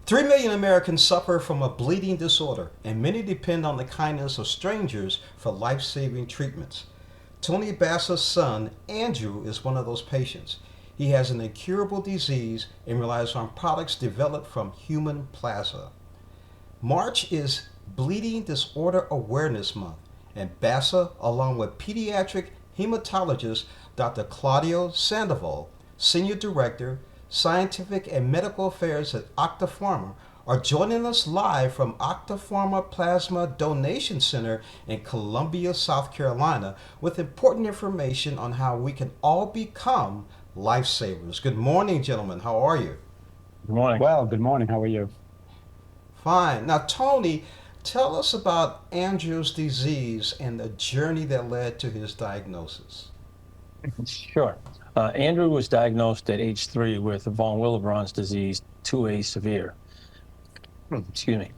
3 million Americans suffer from a bleeding disorder, and many depend on the kindness of strangers for life saving treatments. Tony Basa's son, Andrew, is one of those patients. He has an incurable disease and relies on products developed from human plasma. March is Bleeding Disorder Awareness Month, and Basa, along with pediatric hematologist Dr. Claudio Sandoval, Senior Director, Scientific and Medical Affairs at Octapharma, are joining us live from Octapharma Plasma Donation Center in Columbia, South Carolina, with important information on how we can all become lifesavers. Good morning, gentlemen. How are you? Good morning. Well, good morning. How are you? Fine. Now, Tony, tell us about Andrew's disease and the journey that led to his diagnosis. Sure. Andrew was diagnosed at age 3 with von Willebrand disease 2A severe. Excuse me.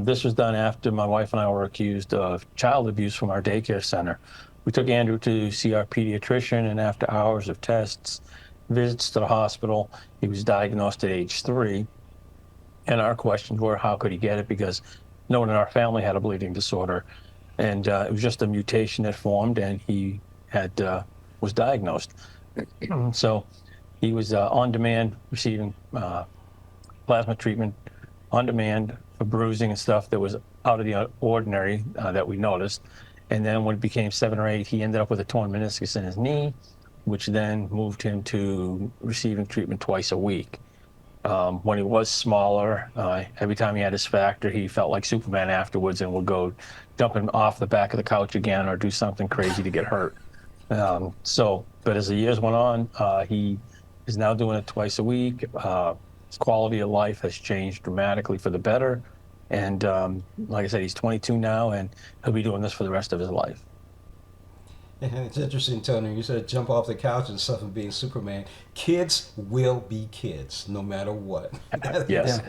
This was done after my wife and I were accused of child abuse from our daycare center. We took Andrew to see our pediatrician, and after hours of tests, visits to the hospital, he was diagnosed at age 3. And our questions were, how could he get it? Because no one in our family had a bleeding disorder. And it was just a mutation that formed, and he was diagnosed. So he was on demand, receiving plasma treatment on demand for bruising and stuff that was out of the ordinary that we noticed. And then when it became 7 or 8, he ended up with a torn meniscus in his knee, which then moved him to receiving treatment twice a week. When he was smaller, every time he had his factor, he felt like Superman afterwards and would go jumping off the back of the couch again or do something crazy to get hurt. But as the years went on, he is now doing it twice a week. His quality of life has changed dramatically for the better. And like I said, he's 22 now, and he'll be doing this for the rest of his life. And it's interesting, Tony. You said jump off the couch and stuff and being Superman. Kids will be kids, no matter what. Yes.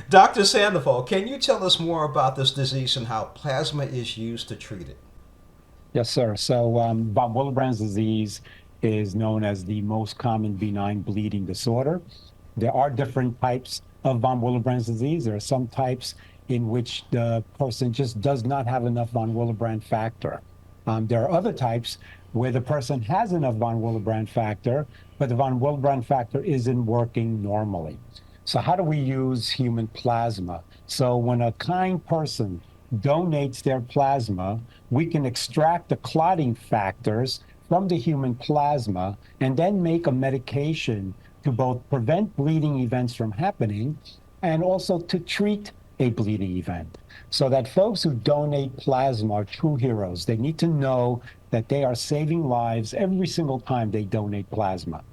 Dr. Sandoval, can you tell us more about this disease and how plasma is used to treat it? Yes, sir. So, von Willebrand disease is known as the most common benign bleeding disorder. There are different types of von Willebrand disease. There are some types in which the person just does not have enough von Willebrand factor. There are other types where the person has enough von Willebrand factor, but the von Willebrand factor isn't working normally. So how do we use human plasma? So when a kind person donates their plasma, we can extract the clotting factors from the human plasma and then make a medication to both prevent bleeding events from happening and also to treat a bleeding event. So that folks who donate plasma are true heroes. They need to know that they are saving lives every single time they donate plasma.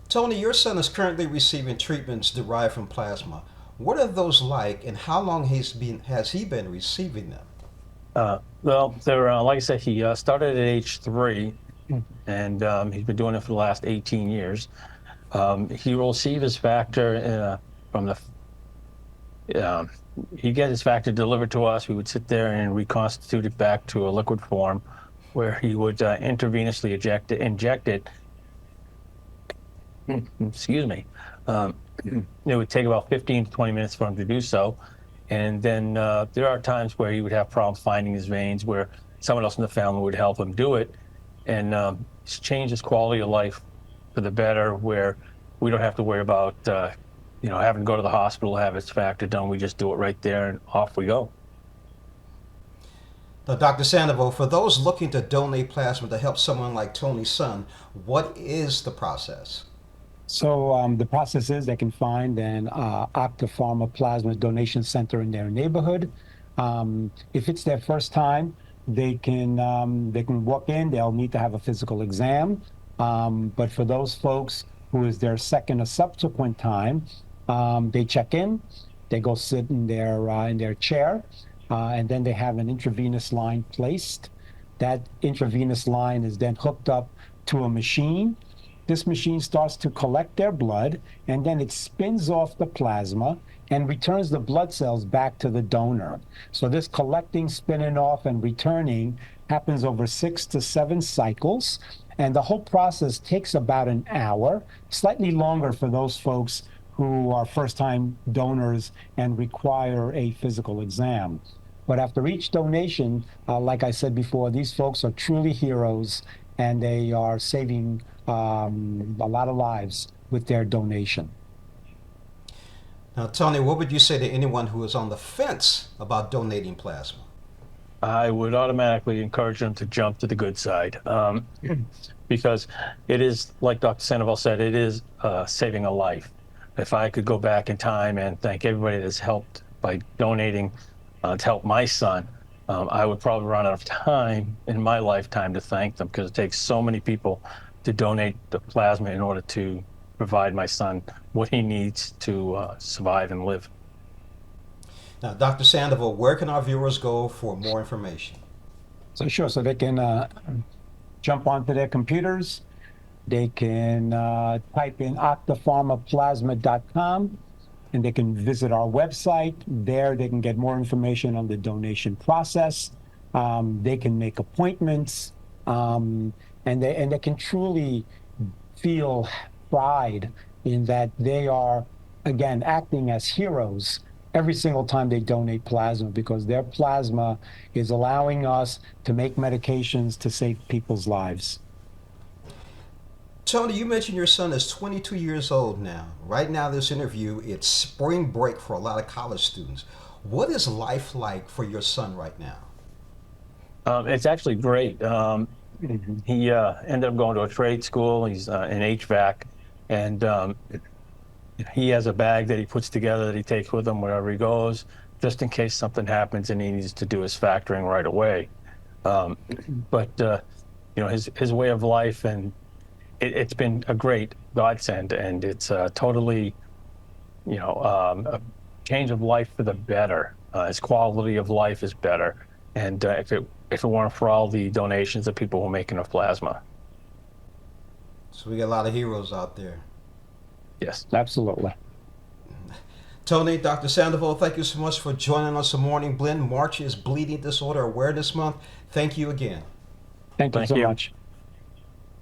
Tony, your son is currently receiving treatments derived from plasma. What are those like, and how long has he been receiving them? Well, like I said, he started at age 3, and he's been doing it for the last 18 years. He will receive his factor from he'd get his factor delivered to us. We would sit there and reconstitute it back to a liquid form where he would intravenously inject it. Excuse me. It would take about 15 to 20 minutes for him to do so. And then there are times where he would have problems finding his veins, where someone else in the family would help him do it. And it's changed his quality of life for the better, where we don't have to worry about having to go to the hospital to have his factor done. We just do it right there and off we go. Now, Dr. Sandoval, for those looking to donate plasma to help someone like Tony's son, what is the process? So the process is they can find an Octapharma Plasma Donation Center in their neighborhood. If it's their first time, they can walk in. They'll need to have a physical exam. But for those folks who is their second or subsequent time, they check in. They go sit in their chair, and then they have an intravenous line placed. That intravenous line is then hooked up to a machine. This machine starts to collect their blood, and then it spins off the plasma and returns the blood cells back to the donor. So this collecting, spinning off, and returning happens over 6 to 7 cycles. And the whole process takes about an hour, slightly longer for those folks who are first-time donors and require a physical exam. But after each donation, like I said before, these folks are truly heroes, and they are saving a lot of lives with their donation. Now, Tony, what would you say to anyone who is on the fence about donating plasma? I would automatically encourage them to jump to the good side, because it is, like Dr. Sandoval said, it is saving a life. If I could go back in time and thank everybody that's helped by donating to help my son, I would probably run out of time in my lifetime to thank them, because it takes so many people to donate the plasma in order to provide my son what he needs to survive and live. Now, Dr. Sandoval, where can our viewers go for more information? So sure, so they can jump onto their computers. They can type in octapharmaplasma.com, and they can visit our website. There they can get more information on the donation process. They can make appointments, and they can truly feel pride in that they are, again, acting as heroes every single time they donate plasma, because their plasma is allowing us to make medications to save people's lives. Tony, you mentioned your son is 22 years old now. Right now, this interview, it's spring break for a lot of college students. What is life like for your son right now? It's actually great. He ended up going to a trade school. He's in HVAC, and he has a bag that he puts together that he takes with him wherever he goes, just in case something happens and he needs to do his factoring right away. But his way of life, and it's been a great godsend, and it's totally, a change of life for the better. His quality of life is better, and if it weren't for all the donations that people were making of plasma. So we got a lot of heroes out there. Yes. Absolutely. Tony, Dr. Sandoval, thank you so much for joining us on Morning Blend. March is Bleeding Disorder Awareness Month. Thank you again. Thank you so much.